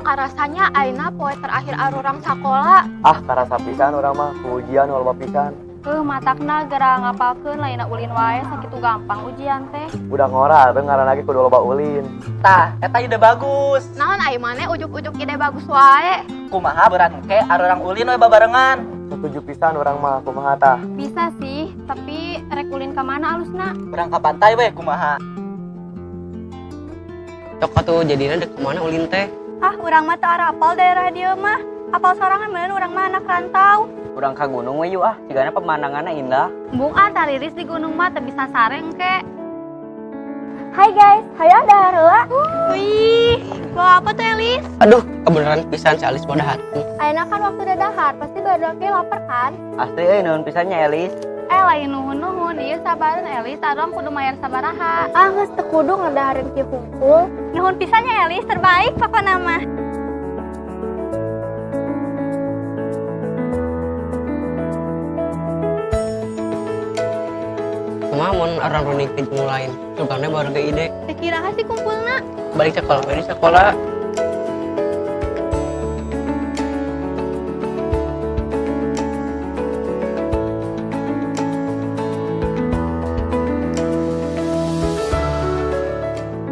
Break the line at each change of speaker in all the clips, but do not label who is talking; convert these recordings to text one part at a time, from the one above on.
karasanya aina poe terakhir arurang sakola.
Ah, karasa pisan urang mah ku ujian loba pisan.
Matakna gara ngapalkeun laina ulin wae sakitu gampang ujian teh.
Udah ngora teu ngaran lagi kudu loba ulin.
Tah, eta ide bagus.
Naon ai mane ujuk-ujuk ide bagus wae.
Kumaha berangke arurang ulin we babarengan.
Setuju pisan urang mah kumaha tah.
Bisa sih, tapi rek ulin ka mana alusna?
Berang ka pantai we kumaha.
Cok atuh jadina dek kemana ulin teh?
Ah, urang mah teu apal daerah dieu mah. Apal sorangan meureun urang mah anak rantau.
Urang ka gunung we yuk ah, cigana pemandanganna indah.
Embung tariris di gunung mah teu bisa sareng ke. Hai guys, hayo dahar heula. Wih, bawa apa tuh Elis?
Aduh, kebenaran pisan si Alis mau hati.
Ayeuna kan waktu udah dahar, pasti baru lapar kan?
Asli nuhun pisannya Elis.
Lain nuhun-nuhun, ieu sabareun Elis, sareng kudu mayar sabaraha. Ah, geus teu kudu ngadahareun kieu hungkul. Nuhun pisannya Elis, terbaik pokona mah.
Kumaha mun orang running pintu lain. Sultannya baru ge ide.
Teh kiraha sih kumpulna?
Balik sekolah we di sekolah.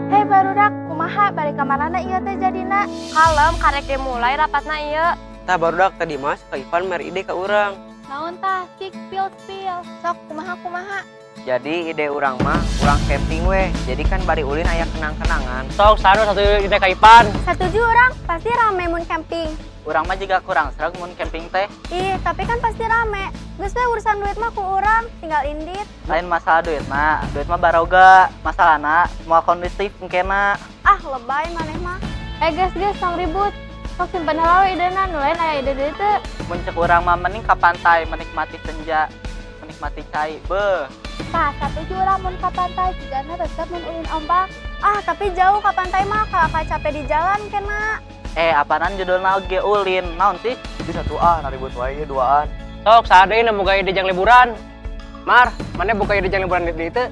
Hei barudak, kumaha balik ka manana ieu teh jadina? Kalem karek ge mulai rapatna ieu.
Tah barudak tadi Mas ka Ivan mer ide ka urang.
Naon tah? Cik spill. Sok kumaha?
Jadi ide urang mah urang camping we. Jadi kan bari ulin aya kenang-kenangan. Sok sanu satu ide ka Ivan.
Setuju orang, pasti rame mun camping.
Urang mah juga kurang sreg mun camping teh.
Ih, tapi kan pasti rame. Geus we urusan duit mah ku urang, tinggal indit.
Lain masalah duit mah baroga. Masalahna moal kondusif engkena.
Ah, lebay maneh mah. Guys, tong ribut. Sok simpen heula we idena, nu lain aya ide deui teu.
Mun cek urang mah mending ka pantai menikmati senja, menikmati cai. Beuh.
Tah, setuju urang mun ka pantai, jigana resep mun ulin ombak. Ah, tapi jauh ka pantai mah kalau capek di jalan kena.
Apaanan judulna ge ulin. Naon sih?
Bisa tuh ah naribut wae ieu duaan.
Sok sadeui nu boga ide jang liburan. Mar, mana buka ide jang liburan di teu?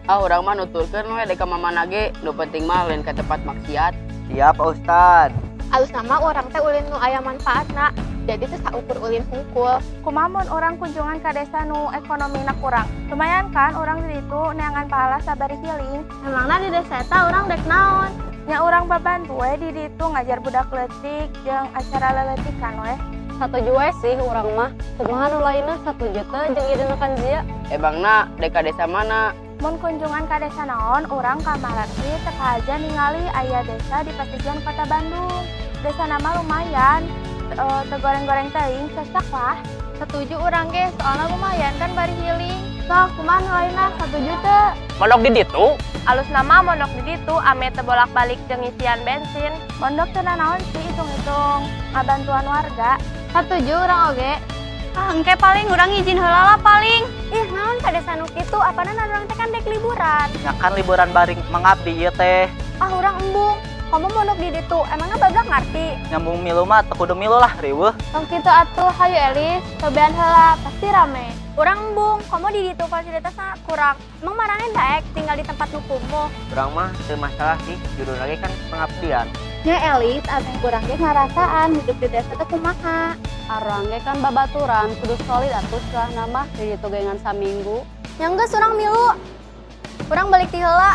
Ah, urang mah nuturkeun we deka mamana ge, nu penting mah lain ka tempat maksiat.
Siap Pak Ustad.
Alus nama orang teh ulin nu aya manfaatna. Jadi teh saukur ulin hungkul. Kumaha orang kunjungan ka desa nu ekonomina kurang. Lumayan kan orang di ditu neangan pahala sabari healing. Emangna di desa eta urang dek naon? Nya urang babantu we di ditu ngajar budak leutik jeung acara leleutikan we.
Satuju we sih urang mah. Kumaha nu lainna satuju teh jeung idena kanjia.
Bangna deka desa mana?
Mun kunjungan ka desa naon, urang kamaran ieu teu aja ningali aya desa di Pasigian Kota Bandung. Desa nama lumayan, teu goreng-goreng teuing, cocok lah. Setuju urang ge, soalna lumayan kan bari healing. Sok, kumaha nu lainna satuju teu?
Mondok di ditu.
Alus nama mondok di ditu, ame teu bolak-balik jeung isian bensin. Mondok teu naon sih, hitung-hitung ngabantuan warga. Satuju urang oge. Ah, engke paling urang izin heula lah paling. Ih, naon ka desa nu kitu? Apana urang teh kan dek liburan.
Ya kan liburan bari mengabdi ieu teh.
Ah, urang embung. Kamu mondok di ditu, emangnya badak ngarti?
Nyambung milu mah teu kudu milu lah riweuh.
Tong kitu atuh, hayu Elis, cobean heula, pasti rame. Urang embung, kamu di ditu fasilitasna kurang. Emang marane daek tinggal di tempat nu kumuh.
Urang mah teu masalah sih, judul lagi kan pengabdian.
Nya Elis, abeng kurang ge ngarasaan hidup di desa teh kumaha.
Arang ge kan babaturan kudu solid atuh lah nama di ditu gengan saminggu.
Nya geus urang milu. Urang balik ti heula.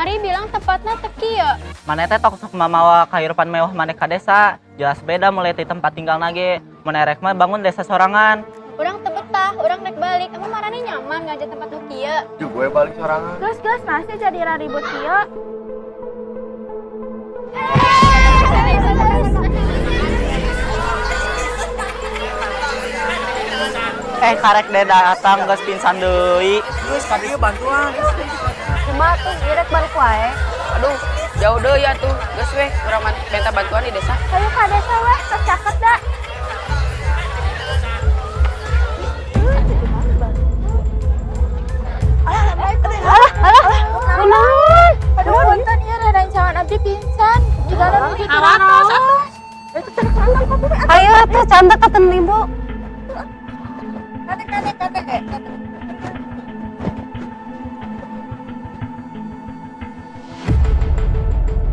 Kamari bilang tepatnya teki ya.
Maneh teh tok sok mamawa kahirupan mewah maneh ka desa. Jelas beda mulai ti tempat tinggal nage. Maneh rek mah bangun desa sorangan.
Orang tebetah, orang rek balik. Emang marane nyaman ngajak tempat nu kieu.
Juga gue balik sorangan.
Geus masih jadi ribut kieu.
Karek deh datang geus pinsan deui.
Terus kadieu bantuan.
Cuma tuh direk balik wae.
Aduh, jauh deh ya tuh. Geus weh, urang minta bantuan di desa.
Ayo ka desa weh, tos caket da.
Kunaon?
Aduh, punten ieu rerencangan abdi pingsan. Jigana nu kitu atos. Itu cenah santang ka bumi.
Ayo tuh cantik katen ibu.
Kadek.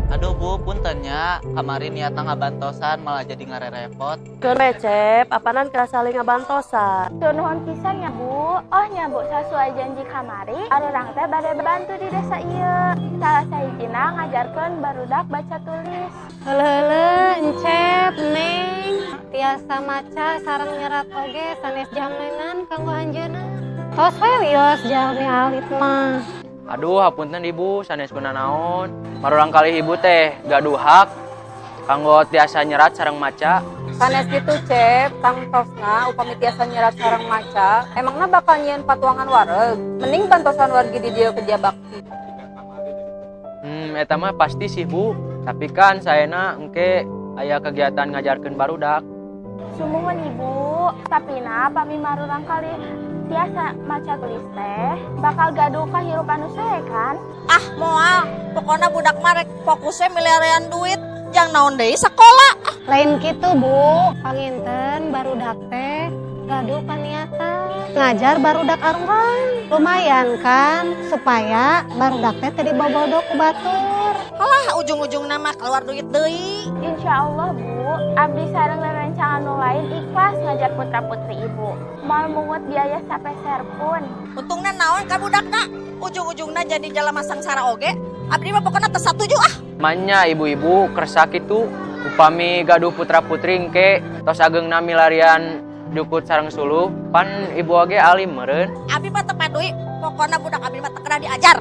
Aduh Bu, puntennya kemarin niatna ngabantosan malah jadi ngarerepot.
Keun recep, apanan kerasa saling ngabantosan.
Tuh nuhun pisan ya Bu. Oh nya Bu, sesuai janji kamari, arurang teh bade bantu di desa ieu. Salah sahijina ngajarkeun barudak baca tulis.
Heuleuh encep neng tiasa maca sareng nyerat oge sanes jaminan kanggo anjeunna. Tos we wios jalmi alit mah.
Aduh, hapunten Ibu, sanes kuna naon. Marurang kali Ibu teh gaduhak kanggo tiasa nyerat sareng maca.
Sanes gitu cep, tang tosna upami tiasa nyerat sareng maca, emangna bakal nyieun patuangan wareg. Mending bantosan wargi di dieu kerja bakti.
Eta mah pasti sih Bu. Tapi kan saena engke aya kegiatan ngajarkeun barudak.
Sumuhun Ibu, tapina pami marurang kali tiasa maca tulis teh bakal gaduh kahirupan nu sae kan?
Ah moal, pokoknya budak marek fokusnya miliaran duit, jang naon deui sekolah.
Lain gitu Bu, panginten barudak teh gaduh paniatan ngajar barudak arurang. Lumayan kan supaya barudak teh teu dibobodo ku batur.
Alah ujung-ujung nama keluar duit deui.
Insya Allah Bu, abdi sareng rerencangan nu lain ikhlas ngajar putra-putri Ibu. Mal mungut biaya sapeser pun.
Untungna naon kan budakna, ujung-ujungna jadi jalama sangsara oge. Abdi mah pokoknya teu satuju ah.
Manya ibu-ibu kersa kitu upami gaduh putra-putri engke tos ageungna milarian dukut sareng suluh pan ibu age alim meureun.
Abdi mah teu paduli, pokoknya budak abdi mah teu kena diajar.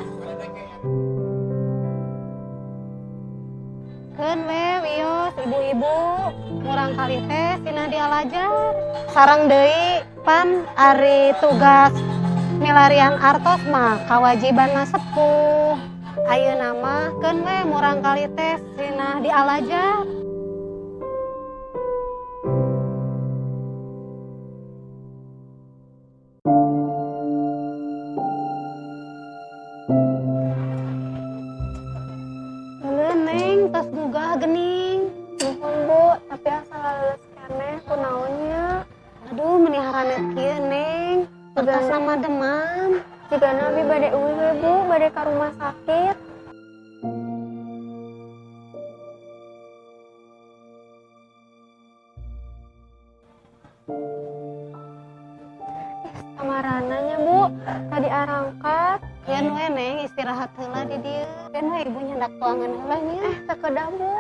Keun we wios ibu-ibu, murang kali teh cenah dialajar. Sareng deui pan ari tugas milarian artos mah kawajibanna sepuh. Ayeuna mah keun we murang kali teh cenah dialajar. Neng, tos gugah gening.
Nuhun Bu, tapi asal lulus keneh kunaonnya.
Aduh, meniharanet kieu Neng. Tugas nama demam.
Jika nabi bade uwi we Bu, bade ka rumah sakit. Samarananya Bu, tadi arangkat.
Yen we Neng istirahat heula di dieu. Yen we ibu nyandak tuangan heula nya.
Teu kedah Bu.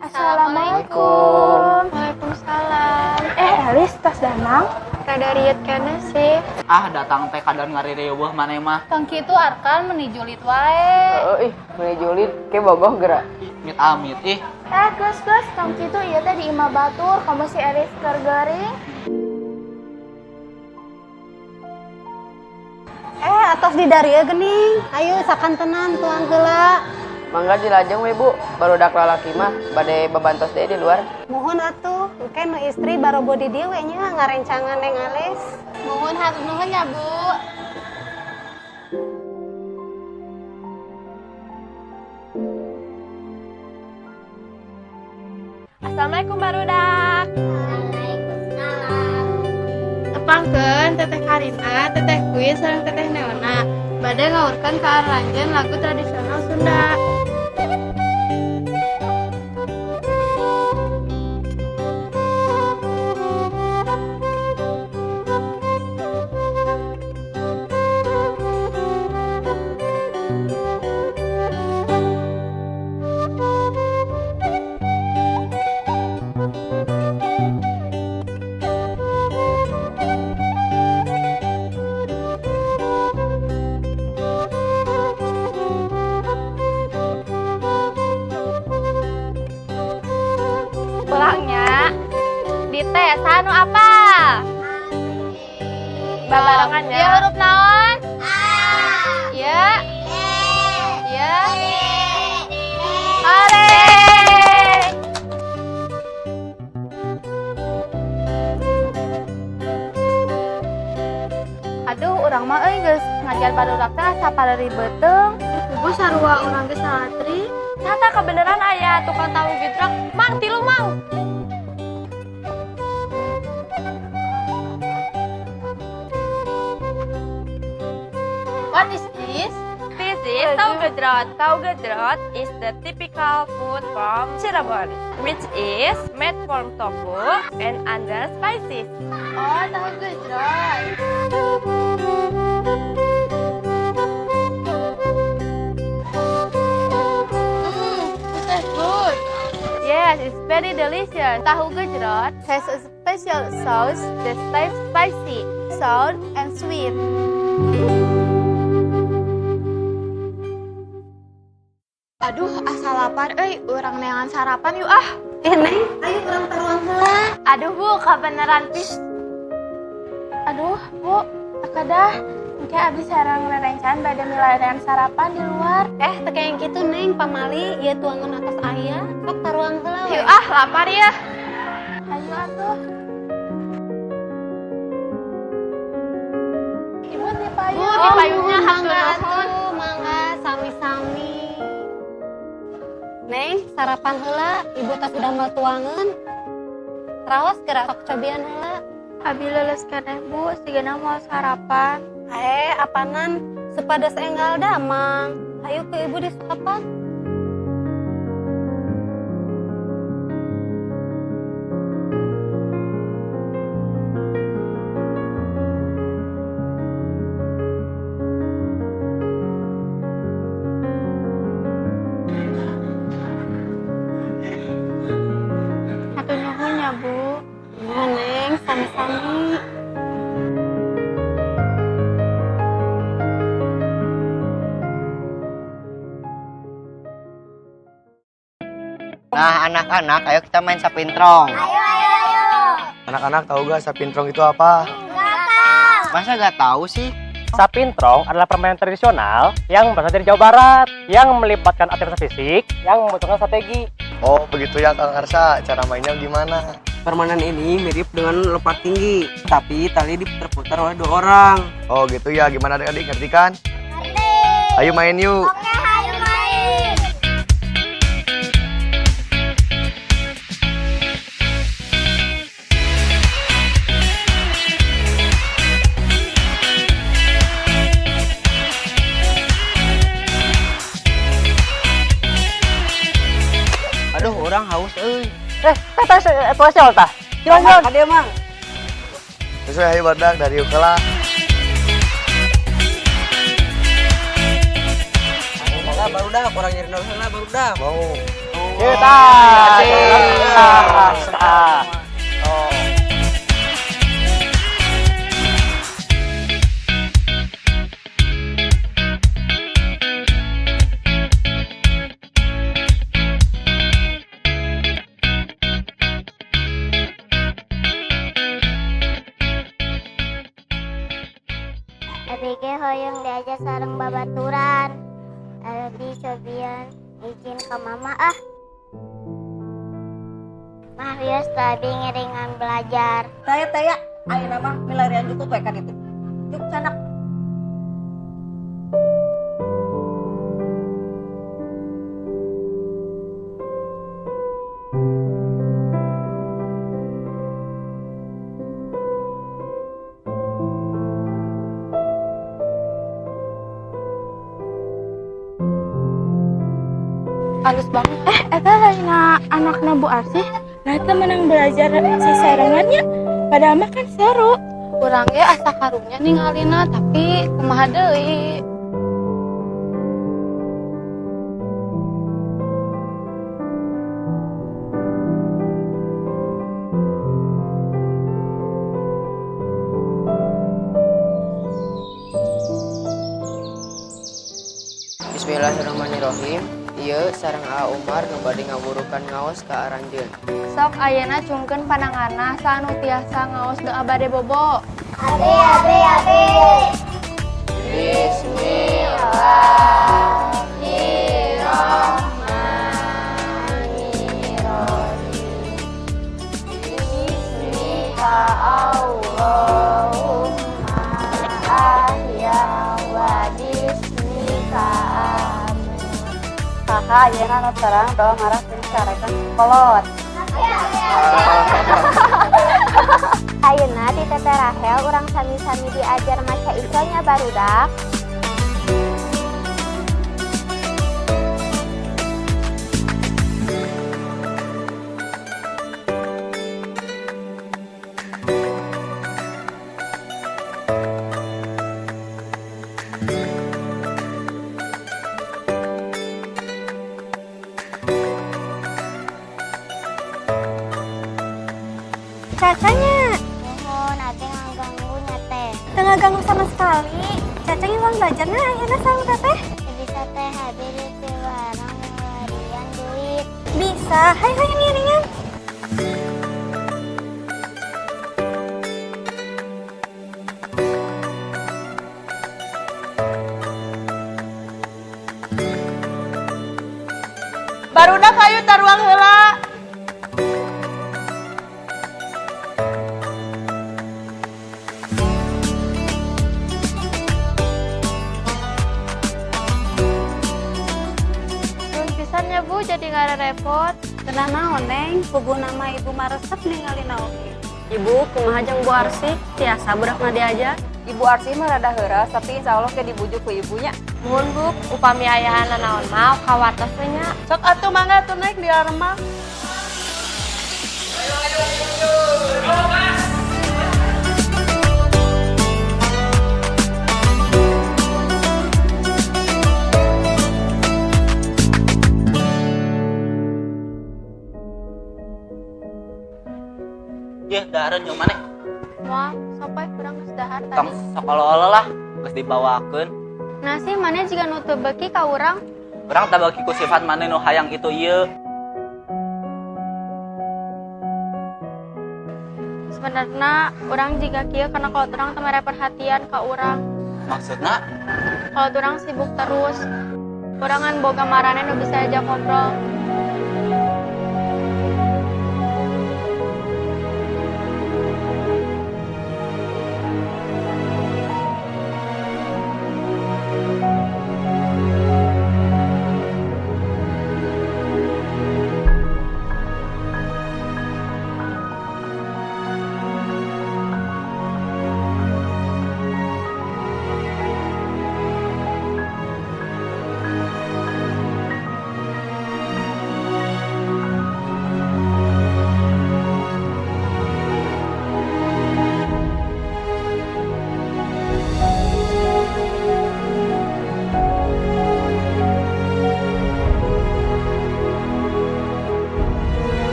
Assalamualaikum. Waalaikumsalam. Elis tas damang. Kada riet kene sih.
Datang teh kadon ngarireueuh maneh mah.
Tong kitu arkan menijulit wae.
Meni julid ke bogoh geura.
Mit amit ih.
Geus, tong kitu ieu teh di imah batur, kamu si Elis keur geuring.
Atos di darieu geuning. Ayo sakantenan tuang heula.
Mangga dilajeng we Bu, barudak lalaki mah bade babantos deui di luar.
Mohon atuh, engke nu istri barobo di dieu we nya ngarencangan Neng Alis.
Nuhun hatur nuhun ya Bu. Assalamualaikum barudak. Tepangkeun Teteh Karina, Teteh Kuy sareng Teteh Neona. Bade ngaurkeun ka aranjeun lagu tradisional Sunda. Babarengan ya. Ieu huruf naon? A. Ieu. Ieu. Are. Aduh, urang mah geus ngajar barudak teh asa pada ribeteung. Ibu sarua urang geus salatri. Nyata kebeneran aya tukang tahu gejrot. Mang, tilu mang. What is this? This is tahu gejrot. Tahu gejrot is the typical food from Cirebon, which is made from tofu and other spices. Oh, tahu gejrot. It's good. Yes, it's very delicious. Tahu gejrot has a special sauce that tastes spicy, sour, and sweet. Aduh, asa lapar, urang neangan sarapan yuk ah.
Neng, ayo urang taruhan heula.
Aduh bu, kebeneran pis. Aduh bu, akadah. Mungkin abis sarang ngerencan pada milarian sarapan di luar.
Teu yang kitu Neng, pamali ieu tuangan atas aya. Sok taruhan heula we.
Yuk ah, lapar ya. Ayo atuh. Ibu di payung.
Oh,
Di payungnya
mangga
hatur
atuh, mangga sami-sami. Neng, sarapan heula, ibu teh sudah matuangan. Raos geura sok cobian heula.
Abi leles keneh bu, sigana mau sarapan.
Apanan sepadas enggal damang. Hayu ke ibu disuapan.
Hatur nuhun ya bu.
Neng, sami-sami.
Nah, anak-anak, ayo kita main sapintrong.
Anak-anak tahu gak sapintrong itu apa?
Masa gak tahu sih?
Sapintrong adalah permainan tradisional yang berasal dari Jawa Barat, yang melibatkan aktivitas fisik, yang membutuhkan strategi.
Oh begitu ya Kang Arsa, cara mainnya gimana?
Permainan ini mirip dengan lompat tinggi, tapi tali diputar-putar oleh 2 orang.
Oh gitu ya, gimana adik-adik, ngerti kan? Ngerti. Ayo main yuk.
Aduh, orang haus euy.
Itu hasil tah. Gimana?
Kade mang.
Sesuai ayo badak dari ukela.
Barudak, orang nyari heula barudak.
Mau.
Kita.
Abg hoyong diajak sareng babaturan. Di cobian izin ke mama ah. Mah wios tadi ngeringan belajar.
Taya, ayeuna mah milarian cukup we kan itu. Yuk sanak.
Halus banget. Eta lainna anakna Bu Arsih. Nah, menang belajar si serangannya. Padahal mah kan seru. Urang ge asa karunya ningalina, tapi kumaha deui.
Bismillahirrahmanirrahim. Ieu sareng A Umar nu bade ngaburukan ngaos ka aranjeun.
Sok ayeuna cungkeun pananganna sanu tiasa ngaos doa bade bobo. Kakak, ayeuna sekarang doa ngarah sarekan kolot.
Ayeuna di Tete Rahel urang sami-sami diajar maca isonya barudak.
Cacanya
Mohon ate ngaganggu teh.
tengah ganggu sama sekali. Cacanya uang belajarnya akhirnya sama teteh.
Bisa teh habis itu barang ngarian duit.
Bisa, hai ngiringan.
Barudak hayu taruang heula.
Nuhun pisannya Bu, jadi nggak repot.
Tenang naon neng, kubu nama ibu maresep ninggalin oge. Ibu, kumaha jeung Bu Arsy? Tiasa budak na diajar.
Ibu Arsy mah rada heureus, tapi insya Allah ke dibujuk ku ibunya. Mohon Bu, upami ayahana naon mah kawartos we nya.
Sok atuh mangga tuh naik di arema.
Ye, daharen jeung maneh.
Moal, sampai kurang geus dahar
Tong
tadi.
sakolo lah, geus dibawakeun.
Nasi mana jika nutup beki ka urang?
Urang teh bagi ku sifat maneh nu hayang itu ieu.
Sebenarnya orang jika kieu karena kalau orang teu mere perhatian ka urang.
Maksudna
Kalau orang sibuk terus, orang kan boga marane nu bisa aja ngobrol.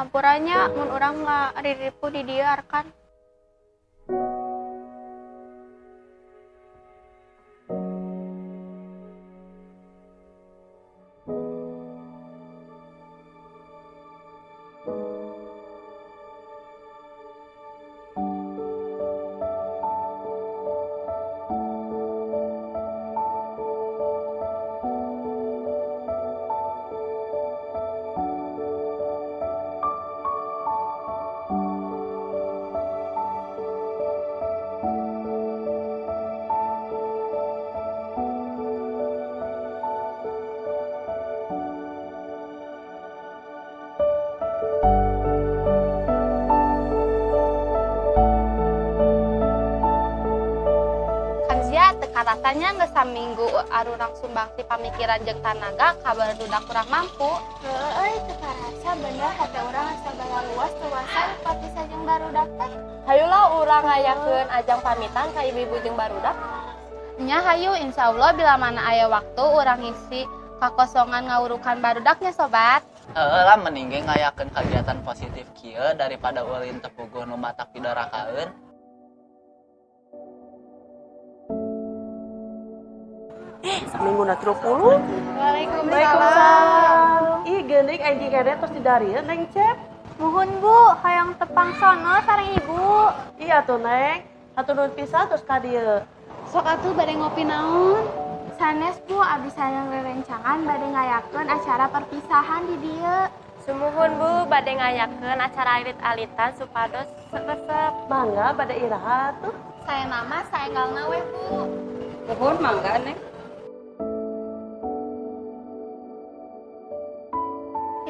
Hampurannya mun urang nggak riripu di dieu arkan. Rasanya nggak saminggu arurang sumbangsi pamikiran jeung tanaga kabar dudak kurang mampu.
Heueuy, teu karasa bener hate urang asa luas tuasan papisa jeung barudak teh.
Hayulah urang ngayakeun ajang pamitan ka ibu-ibu jeung barudak. Nya hayu, insyaallah bila mana aya waktu urang ngisi kakosongan ngawurukan barudaknya sobat.
Lah mending ngayakeun kegiatan positif kieu daripada ulin tepuguh nu matak pidorakaeun.
Seminggu na 30.
Waalaikumsalam.
Ih, geuning anjing kene tos didarieun Neng Cep.
Muhun Bu, hayang tepang sono sareng ibu.
Iya tuh Neng, hatur nuhun pisan tos ka dieu.
Sok atuh bade ngopi naon?
Sanes Bu, abdi sayang rerencangan bade ngayakeun acara perpisahan di dieu. Sumuhun Bu, bade ngayakeun acara alit-alitan supados resep.
Mangga bade iraha tuh.
Saya nama saenggalna we Bu.
Nuhun mangga Neng.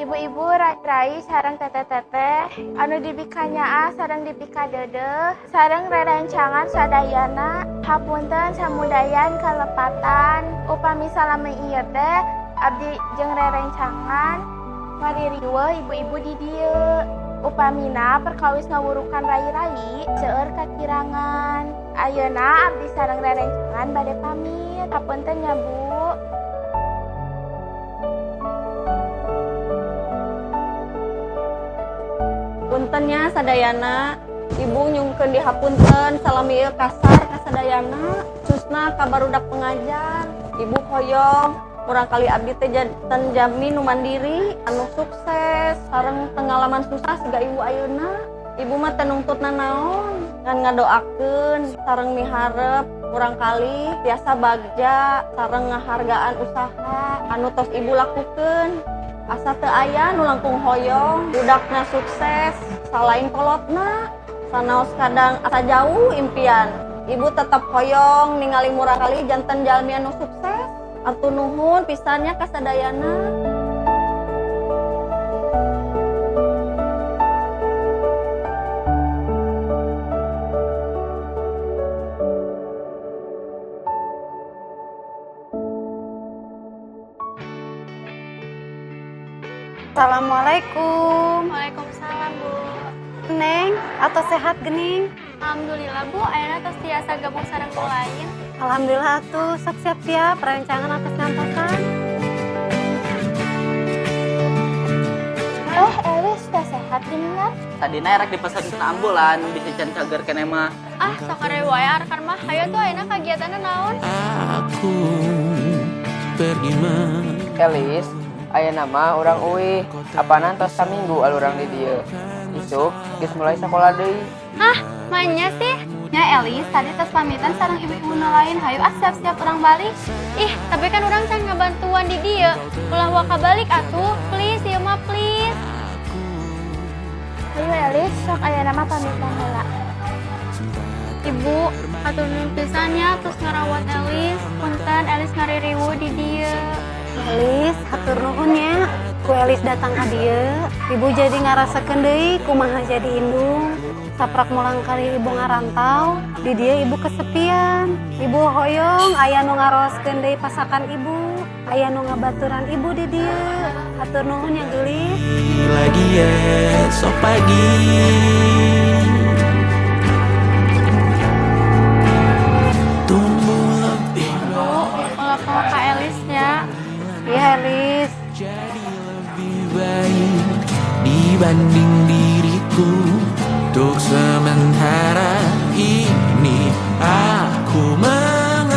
Ibu-ibu rai sareng teteh-teteh anu dibikanya sareng dibika dedeh sareng rerencangan sadayana hapunten samudayan kalepatan upami salami ieu teh abdi jeung rerencangan maririweuh ibu-ibu di dieu upamina perkawis ngawurukan rai-rai seueur kakirangan ayeuna abdi sareng rerencangan bade pamit hapunten nya Bu.
Puntennya sadayana, ibu nyungkeun dihapunten salami ieu kasar ka sadayana, susna ka barudak pengajar. Ibu hoyong urang kali abdi teh janten jami nu mandiri, anu sukses, sareng pengalaman susah siga ibu ayeuna. Ibu mah teu nungtutna naon, ngan ngadoakeun sareng miharep urang kali tiasa bagja sareng ngahargaan usaha anu tos ibu lakukeun. Asa teu aya nu langkung hoyong, budakna sukses, salain kolotna, sanaos kadang asa jauh impian. Ibu tetap hoyong ningali murah kali janten jalmi anu sukses. Atur nuhun pisannya ka sadayana. Assalamualaikum.
Waalaikumsalam Bu.
Neng, atau sehat gening?
Alhamdulillah Bu, ayeuna tos tiasa gabung sareng ku lain.
Alhamdulillah tuh, sok siap-siap perencanaan atas ngantosan.
Elis teh sehat geuningan?
Tadina erek dipesan ambulan bisa can cager kene mah.
Ah, sakare wae arekan mah hayu tuh ayeuna kagiatanna naon?
Aku pergi
Elis, aya nama orang uwi, apanan tos saminggu alurang di dieu. Isuk geus mulai sakola deui.
Hah, manya sih? Nya Elis tadi tos pamitan sareng ibu-ibu lain hayu siap-siap urang balik. Ih, tapi kan urang can ngabantuan di dieu. Ulah waka balik atuh, please ieu mah please. Hayu Elis, sok aya nama pamitan heula. Ibu, atur nuhun pisan ya terus ngarawat Elis. Punten Elis ngaririwu di dieu.
Elis, hatur nuhun ya. Ku Elis datang ka dieu, ibu jadi ngarasakeun deui kumaha jadi indung. Saprak mulang kali ibu ngarantau, di dieu ibu kesepian. Ibu hoyong aya nu ngaroskeun deui pasakan ibu, aya nu ngabaturan ibu di dieu. Hatur nuhun ya geulis.
lagi esok pagi. Tumbuh lebih
Ulah kalau Kak Elis ya.
Iya Elis.
jadi lebih baik dibanding diriku. Untuk sementara ini aku mengembara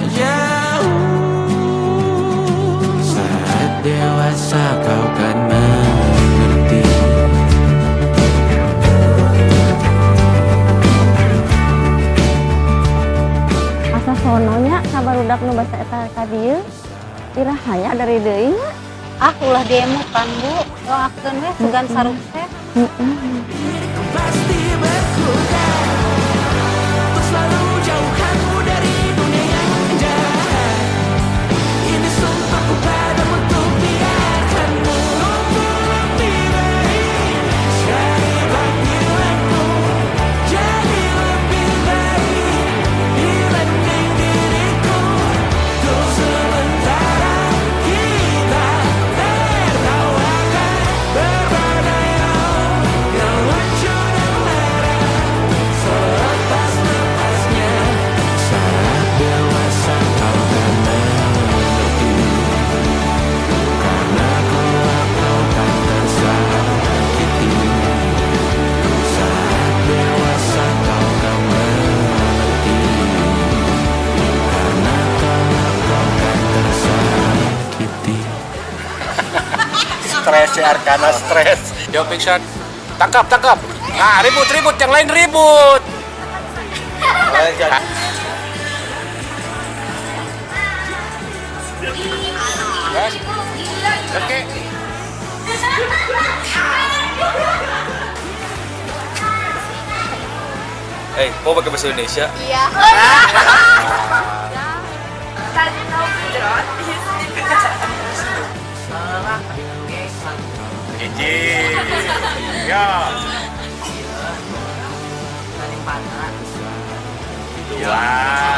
jauh. Saat dewasa kau kan mengerti.
Asa sononya sabarudak nu basa eta ka dieu. Irahaya dari deui nya. Ah ulah diemukan Bu, doakeun we segan sarukses.
Pasti berkutat untuk selalu jauhkanmu dari dunia yang jahat. Ini sumpahku padamu untuk biarkanmu lebih baik. Sekali panggilanku jadi
si Arkana stres. Yo Pixar, tangkap. Nah, ribut, yang lain ribut. Guys, oke. Kok pakai bahasa Indonesia?
Iya.
Ya. Dua.